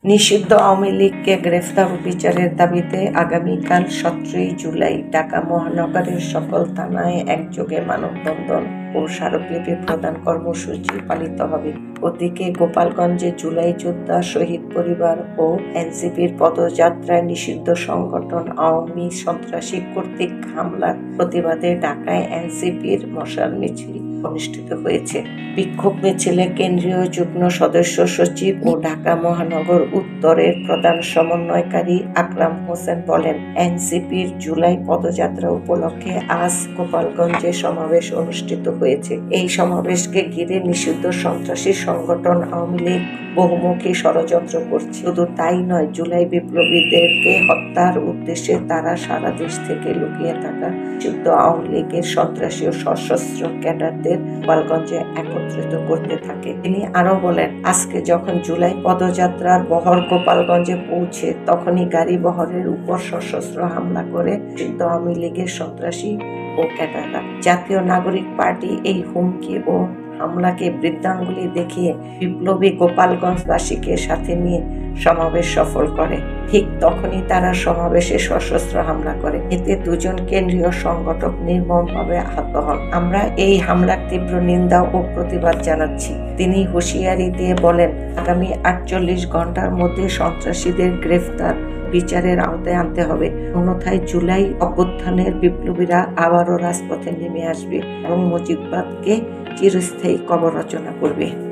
নিষিদ্ধ আওয়ামী লীগকে গ্রেফতার ও বিচারের দাবিতে আগামীকাল 17 জুলাই ঢাকা মহানগরের সকল থানায় একযোগে মানববন্ধন ও স্মারকলিপি প্রদান কর্মসূচি পালিত হবে। ওদিকে গোপালগঞ্জে জুলাই যোদ্ধা শহীদ পরিবার ও এনসিপির পদযাত্রায় নিষিদ্ধ সংগঠন আওয়ামী সন্ত্রাসী কর্তৃক হামলার প্রতিবাদে ঢাকায় এনসিপির মশাল মিছিল অনুষ্ঠিত হয়েছে। বিক্ষোভ মিছিলে কেন্দ্রীয় যুগ্ম সদস্য সচিব ও ঢাকা মহানগর উত্তরের প্রধান সমন্বয়কারী আকরাম হোসেন বলেন, এনসিপির জুলাই পদযাত্রা উপলক্ষে আজ গোপালগঞ্জে সমাবেশ অনুষ্ঠিত হয়েছে। এই সমাবেশকে ঘিরে নিষিদ্ধ সন্ত্রাসী সংগঠন আওয়ামী লীগ বহুমুখী ষড়যন্ত্র করছে। শুধু তাই নয়, জুলাই বিপ্লবীদেরকে হত্যার উদ্দেশ্যে তারা সারা দেশ থেকে লুকিয়ে থাকা নিষিদ্ধ আওয়ামী লীগের সন্ত্রাসী ও সশস্ত্র ক্যাডারদের গোপালগঞ্জে একত্রিত করতে থাকে। তিনি আরো বলেন, আজকে যখন জুলাই পদযাত্রার বহর গোপালগঞ্জে পৌঁছে তখনই গাড়ি বহরের উপর সশস্ত্র হামলা করে নিষিদ্ধ আওয়ামী লীগের সন্ত্রাসী ও ক্যাডাররা। জাতীয় নাগরিক পার্টি এই হুমকি ও হামলাকে বৃদ্ধাঙ্গুলি দেখিয়ে বিপ্লবী গোপালগঞ্জবাসীকে সাথে নিয়ে সমাবেশ সফল করে। ঠিক তখনই তারা সমাবেশে সশস্ত্র হামলা করে। এতে দুজন কেন্দ্রীয় সংগঠক নির্মমভাবে আহত হন। আমরা এই হামলার তীব্র নিন্দা ও প্রতিবাদ জানাচ্ছি। তিনি হুঁশিয়ারি দিয়ে বলেন, আগামী 48 ঘন্টার মধ্যে সন্ত্রাসীদের গ্রেফতার বিচারের আওতায় আনতে হবে, অন্যথায় জুলাই অভ্যুত্থানের বিপ্লবীরা আবারও রাজপথে নেমে আসবে এবং মুজিববাদকে চিরস্থায়ী কবর রচনা করবে।